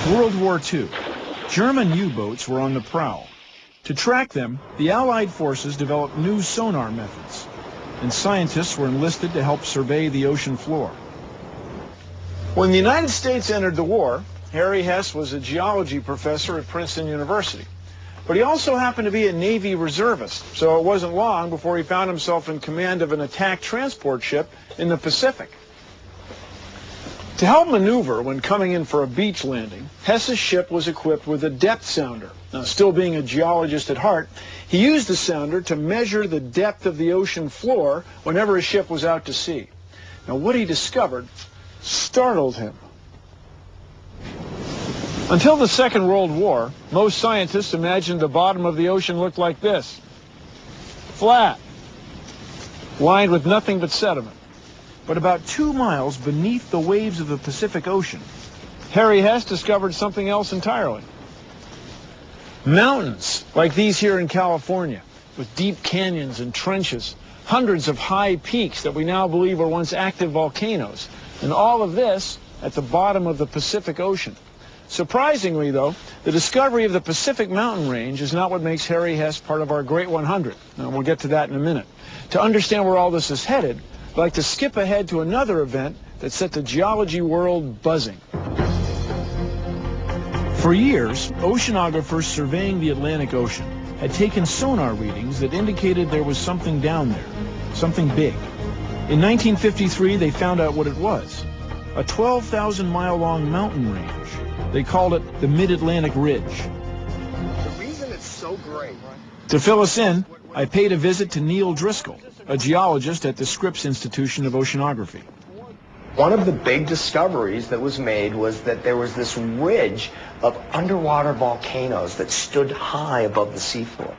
World War II. German U-boats were on the prowl. To track them, the Allied forces developed new sonar methods, and scientists were enlisted to help survey the ocean floor. When the United States entered the war, Harry Hess was a geology professor at Princeton University. But he also happened to be a Navy reservist, so it wasn't long before he found himself in command of an attack transport ship in the Pacific. To help maneuver when coming in for a beach landing, Hess's ship was equipped with a depth sounder. Now, still being a geologist at heart, he used the sounder to measure the depth of the ocean floor whenever a ship was out to sea. Now, what he discovered startled him. Until the Second World War, most scientists imagined the bottom of the ocean looked like this. Flat, lined with nothing but sediment. But about 2 miles beneath the waves of the Pacific Ocean, Harry Hess discovered something else entirely. Mountains, like these here in California, with deep canyons and trenches, hundreds of high peaks that we now believe were once active volcanoes, and all of this at the bottom of the Pacific Ocean. Surprisingly, though, the discovery of the Pacific mountain range is not what makes Harry Hess part of our Great 100. Now, we'll get to that in a minute. To understand where all this is headed, I'd like to skip ahead to another event that set the geology world buzzing. For years, oceanographers surveying the Atlantic Ocean had taken sonar readings that indicated there was something down there, something big. In 1953, they found out what it was, a 12,000-mile-long mountain range. They called it the Mid-Atlantic Ridge. The reason it's so great... To fill us in, I paid a visit to Neil Driscoll, a geologist at the Scripps Institution of Oceanography. One of the big discoveries that was made was that there was this ridge of underwater volcanoes that stood high above the seafloor.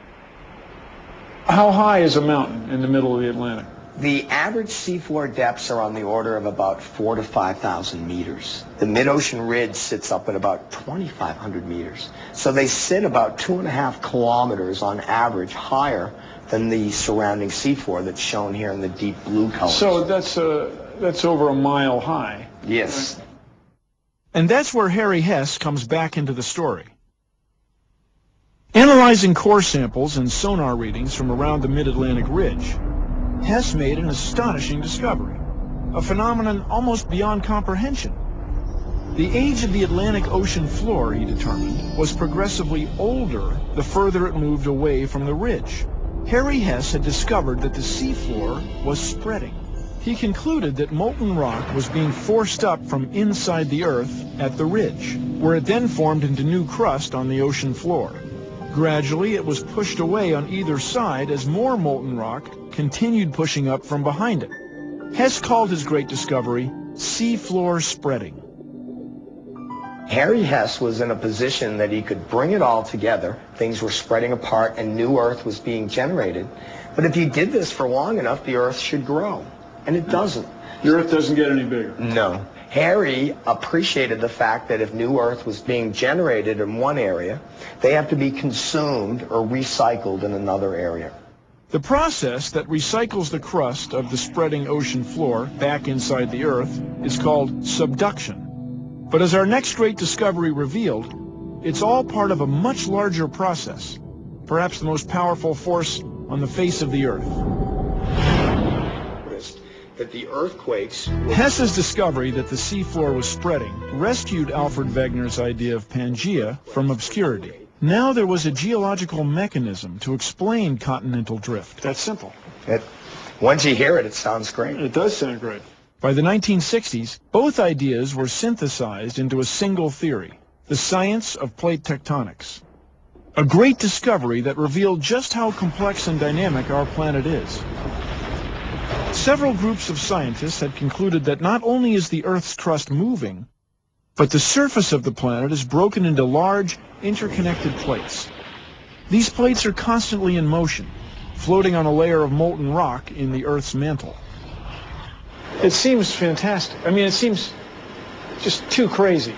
How high is a mountain in the middle of the Atlantic? The average seafloor depths are on the order of about 4,000 to 5,000 meters. The mid-ocean ridge sits up at about 2,500 meters. So they sit about 2.5 kilometers on average higher than the surrounding seafloor that's shown here in the deep blue color. So that's over a mile high. Yes. And that's where Harry Hess comes back into the story. Analyzing core samples and sonar readings from around the Mid-Atlantic Ridge, Hess made an astonishing discovery, a phenomenon almost beyond comprehension. The age of the Atlantic Ocean floor, he determined, was progressively older the further it moved away from the ridge. Harry Hess had discovered that the seafloor was spreading. He concluded that molten rock was being forced up from inside the Earth at the ridge, where it then formed into new crust on the ocean floor. Gradually, it was pushed away on either side as more molten rock continued pushing up from behind it. Hess called his great discovery seafloor spreading. Harry Hess was in a position that he could bring it all together. Things were spreading apart and new Earth was being generated. But if you did this for long enough, the Earth should grow. And it doesn't. The Earth doesn't get any bigger. No. Harry appreciated the fact that if new Earth was being generated in one area, they have to be consumed or recycled in another area. The process that recycles the crust of the spreading ocean floor back inside the Earth is called subduction. But as our next great discovery revealed, it's all part of a much larger process, perhaps the most powerful force on the face of the Earth. That the earthquakes... Hess's discovery that the seafloor was spreading rescued Alfred Wegener's idea of Pangaea from obscurity. Now there was a geological mechanism to explain continental drift. That's simple. Once you hear it, it sounds great. It does sound great. By the 1960s, both ideas were synthesized into a single theory, the science of plate tectonics. A great discovery that revealed just how complex and dynamic our planet is. Several groups of scientists had concluded that not only is the Earth's crust moving, but the surface of the planet is broken into large, interconnected plates. These plates are constantly in motion, floating on a layer of molten rock in the Earth's mantle. It seems fantastic. I mean, it seems just too crazy.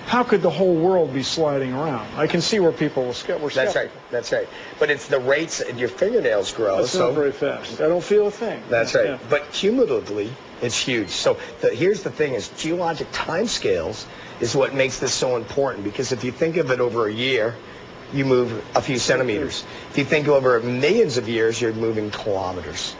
How could the whole world be sliding around? I can see where people were skeptical. That's right. That's right. But it's the rates your fingernails grow. That's not very fast. I don't feel a thing. That's right. Yeah. But cumulatively, It's huge. So here's the thing: is geologic timescales is what makes this so important. Because if you think of it over a year, you move a few centimeters. If you think over millions of years, you're moving kilometers.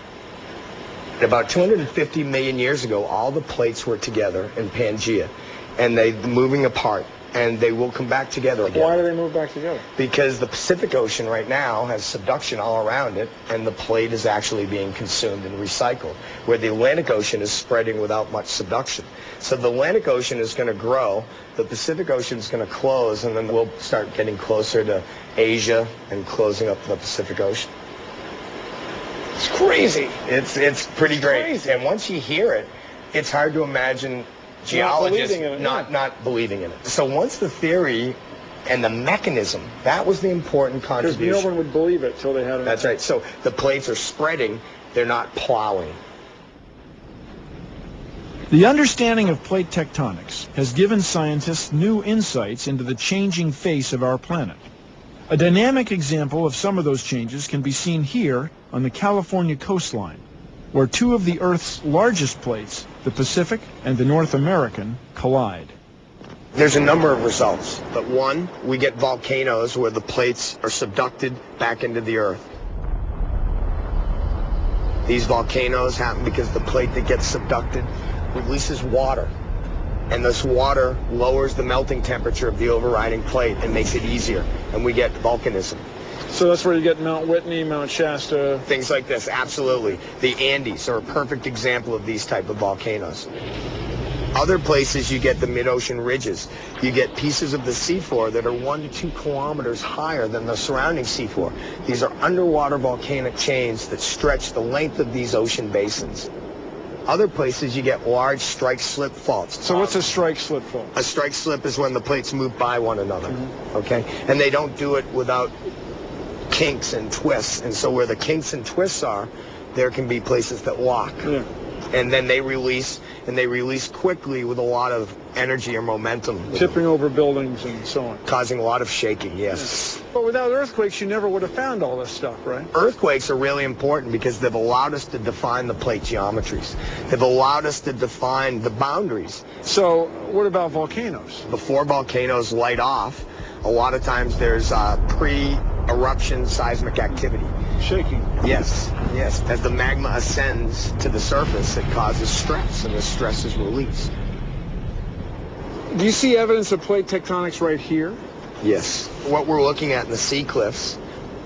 About 250 million years ago, all the plates were together in Pangaea, and they're moving apart, and they will come back together again. Why do they move back together? Because the Pacific Ocean right now has subduction all around it, and the plate is actually being consumed and recycled, where the Atlantic Ocean is spreading without much subduction. So the Atlantic Ocean is going to grow, the Pacific Ocean is going to close, and then we'll start getting closer to Asia and closing up the Pacific Ocean. It's crazy. It's pretty great. Crazy. And once you hear it, it's hard to imagine geologists not believing in it. So once the theory and the mechanism, that was the important contribution. Because no one would believe it till they had it. That's right. So the plates are spreading, they're not plowing. The understanding of plate tectonics has given scientists new insights into the changing face of our planet. A dynamic example of some of those changes can be seen here on the California coastline, where two of the Earth's largest plates, the Pacific and the North American, collide. There's a number of results, but one, we get volcanoes where the plates are subducted back into the Earth. These volcanoes happen because the plate that gets subducted releases water, and this water lowers the melting temperature of the overriding plate and makes it easier, and we get volcanism. So that's where you get Mount Whitney, Mount Shasta. Things like this, absolutely. The Andes are a perfect example of these type of volcanoes. Other places you get the mid-ocean ridges. You get pieces of the seafloor that are 1 to 2 kilometers higher than the surrounding seafloor. These are underwater volcanic chains that stretch the length of these ocean basins. Other places you get large strike-slip faults. So what's a strike-slip fault? A strike-slip is when the plates move by one another, okay? And they don't do it without kinks and twists. And so where the kinks and twists are, there can be places that lock. Yeah. And then they release, and they release quickly with a lot of energy or momentum. Tipping over buildings and so on. Causing a lot of shaking, yes. Yeah. But without earthquakes, you never would have found all this stuff, right? Earthquakes are really important because they've allowed us to define the plate geometries. They've allowed us to define the boundaries. So what about volcanoes? Before volcanoes light off, a lot of times there's pre-eruption seismic activity. Shaking. Yes, yes. As the magma ascends to the surface, it causes stress, and the stress is released. Do you see evidence of plate tectonics right here? Yes. What we're looking at in the sea cliffs,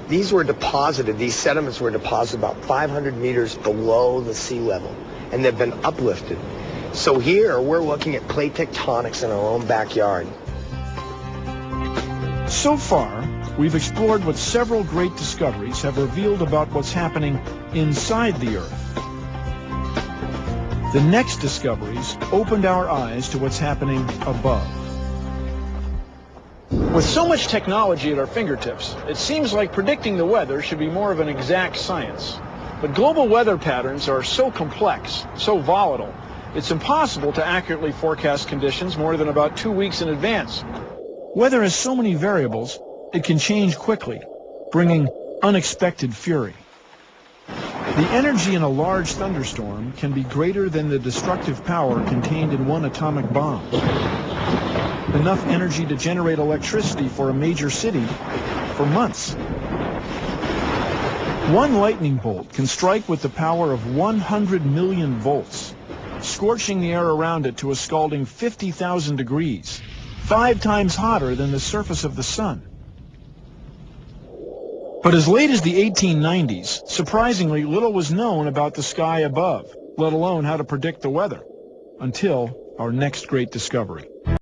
these sediments were deposited about 500 meters below the sea level, and they've been uplifted. So here, we're looking at plate tectonics in our own backyard. So far, we've explored what several great discoveries have revealed about what's happening inside the Earth. The next discoveries opened our eyes to what's happening above. With so much technology at our fingertips, it seems like predicting the weather should be more of an exact science. But global weather patterns are so complex, so volatile, it's impossible to accurately forecast conditions more than about 2 weeks in advance. Weather has so many variables, it can change quickly, bringing unexpected fury. The energy in a large thunderstorm can be greater than the destructive power contained in one atomic bomb. Enough energy to generate electricity for a major city for months. One lightning bolt can strike with the power of 100 million volts, scorching the air around it to a scalding 50,000 degrees, 5 times hotter than the surface of the sun. But as late as the 1890s, surprisingly little was known about the sky above, let alone how to predict the weather, until our next great discovery.